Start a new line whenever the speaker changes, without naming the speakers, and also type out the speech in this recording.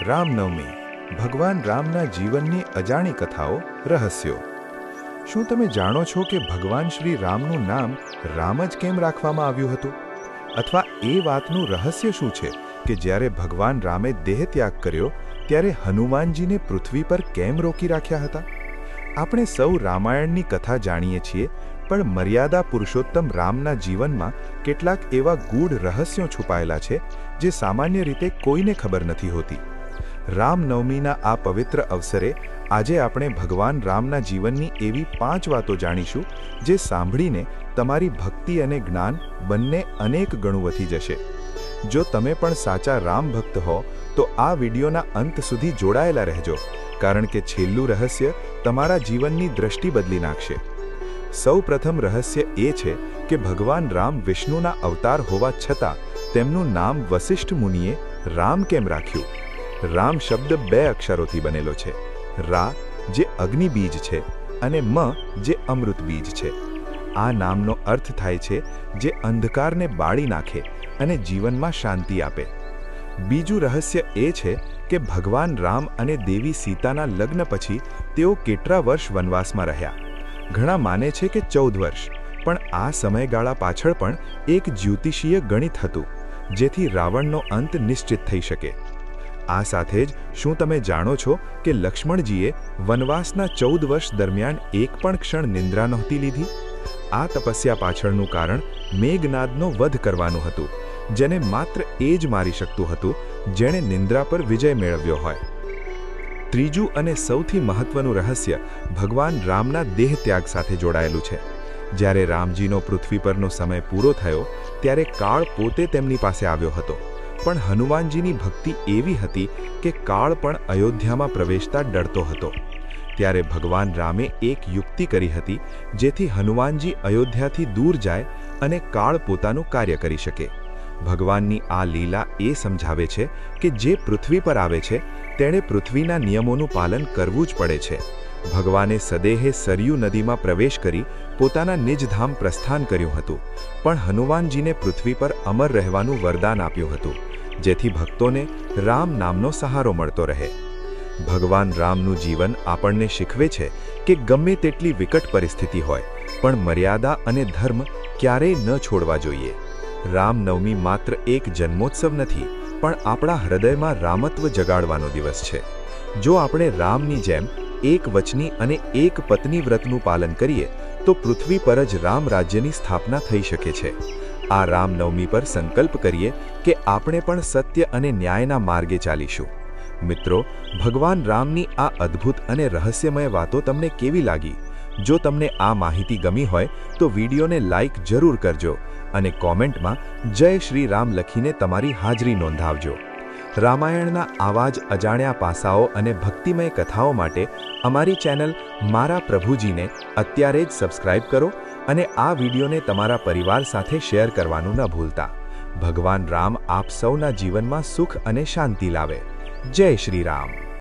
રામનવમી ભગવાન રામના જીવનની અજાણી કથાઓ રહસ્યો। શું તમે જાણો છો કે ભગવાન શ્રી રામનું નામ રામ જ કેમ રાખવામાં આવ્યું હતું? અથવા એ વાતનું રહસ્ય શું છે કે જ્યારે ભગવાન રામે દેહત્યાગ કર્યો ત્યારે હનુમાનજીને પૃથ્વી પર કેમ રોકી રાખ્યા હતા? આપણે સૌ રામાયણની કથા જાણીએ છીએ, પણ મર્યાદા પુરુષોત્તમ રામના જીવનમાં કેટલાક એવા ગૂઢ રહસ્યો છુપાયેલા છે જે સામાન્ય રીતે કોઈને ખબર નથી હોતી। રામનવમીના આ પવિત્ર અવસરે આજે આપણે ભગવાન રામના જીવનની એવી 5 વાતો જાણીશું જે સાંભળીને તમારી ભક્તિ અને જ્ઞાન બંને અનેક ગણું વધી જશે। જો તમે પણ સાચા રામ ભક્ત હો તો આ વિડીયોના અંત સુધી જોડાયેલા રહેજો, કારણ કે છેલ્લું રહસ્ય તમારા જીવનની દ્રષ્ટિ બદલી નાખશે। સૌ પ્રથમ રહસ્ય એ છે કે ભગવાન રામ વિષ્ણુના અવતાર હોવા છતાં તેમનું નામ વસિષ્ઠ મુનિએ રામ કેમ રાખ્યું? રામ શબ્દ 2 અક્ષરોથી બનેલો છે, રા જે અગ્નિ બીજ છે અને મ જે અમૃત બીજ છે। આ નામનો અર્થ થાય છે જે અંધકારને બાળી નાખે અને જીવનમાં શાંતિ આપે। બીજું રહસ્ય એ છે કે ભગવાન રામ અને દેવી સીતાના લગ્ન પછી તેઓ કેટલા વર્ષ વનવાસમાં રહ્યા? ઘણા માને છે કે 14 વર્ષ, પણ આ સમયગાળા પાછળ પણ એક જ્યોતિષીય ગણિત હતું જેથી રાવણનો અંત નિશ્ચિત થઈ શકે। આ સાથે જ શું તમે જાણો છો કે લક્ષ્મણજીએ વનવાસના 14 વર્ષ દરમિયાન એક પણ ક્ષણ નિંદ્રા નહોતી લીધી? આ તપસ્યા પાછળનું કારણ મેઘનાદનો વધ કરવાનું હતું, જેને માત્ર એ જ મારી શકતું હતું જેણે નિંદ્રા પર વિજય મેળવ્યો હોય। ત્રીજું અને સૌથી મહત્વનું રહસ્ય ભગવાન રામના દેહ ત્યાગ સાથે જોડાયેલું છે। જ્યારે રામજીનો પૃથ્વી પરનો સમય પૂરો થયો ત્યારે કાળ પોતે તેમની પાસે આવ્યો હતો, પણ હનુમાનજીની ભક્તિ એવી હતી કે કાળ પણ અયોધ્યામાં પ્રવેશતા ડરતો હતો। ત્યારે ભગવાન રામે એક યુક્તિ કરી હતી જેથી હનુમાનજી અયોધ્યાથી દૂર જાય અને કાળ પોતાનું કાર્ય કરી શકે। ભગવાનની આ લીલા એ સમજાવે છે કે જે પૃથ્વી પર આવે છે તેણે પૃથ્વીના નિયમોનું પાલન કરવું જ પડે છે। ભગવાને સદેહે સરયુ નદીમાં પ્રવેશ કરી પોતાના નિજધામ પ્રસ્થાન કર્યું હતું, પણ હનુમાનજીને પૃથ્વી પર અમર રહેવાનું વરદાન આપ્યું હતું, જેથી ભક્તોને રામ નામનો સહારો મળતો રહે। ભગવાન રામનું જીવન આપણને શીખવે છે કે ગમે તેટલી વિકટ પરિસ્થિતિ હોય પણ મર્યાદા અને ધર્મ ક્યારેય ન છોડવા જોઈએ। રામનવમી માત્ર એક જન્મોત્સવ નથી, પણ આપણા હૃદયમાં રામત્વ જગાડવાનો દિવસ છે। જો આપણે રામની જેમ એક વચની અને એક પત્ની વ્રતનું પાલન કરીએ તો પૃથ્વી પર જ રામ રાજ્યની સ્થાપના થઈ શકે છે। આ રામનવમી પર સંકલ્પ કરીએ કે આપણે પણ સત્ય અને ન્યાયના માર્ગે ચાલીશું। મિત્રો, ભગવાન રામની આ અદ્ભુત અને રહસ્યમય વાતો તમને કેવી લાગી? જો તમને આ માહિતી ગમી હોય તો વિડીયોને લાઈક જરૂર કરજો અને કોમેન્ટમાં જય શ્રી રામ લખીને તમારી હાજરી નોંધાવજો। રામાયણના આવા જ અજાણ્યા પાસાઓ અને ભક્તિમય કથાઓ માટે અમારી ચેનલ મારા પ્રભુજીને અત્યારે જ સબસ્ક્રાઇબ કરો અને આ વિડીયોને તમારા પરિવાર સાથે શેર કરવાનું ન ભૂલતા। ભગવાન રામ આપ સૌના જીવનમાં સુખ અને શાંતિ લાવે। જય શ્રી રામ।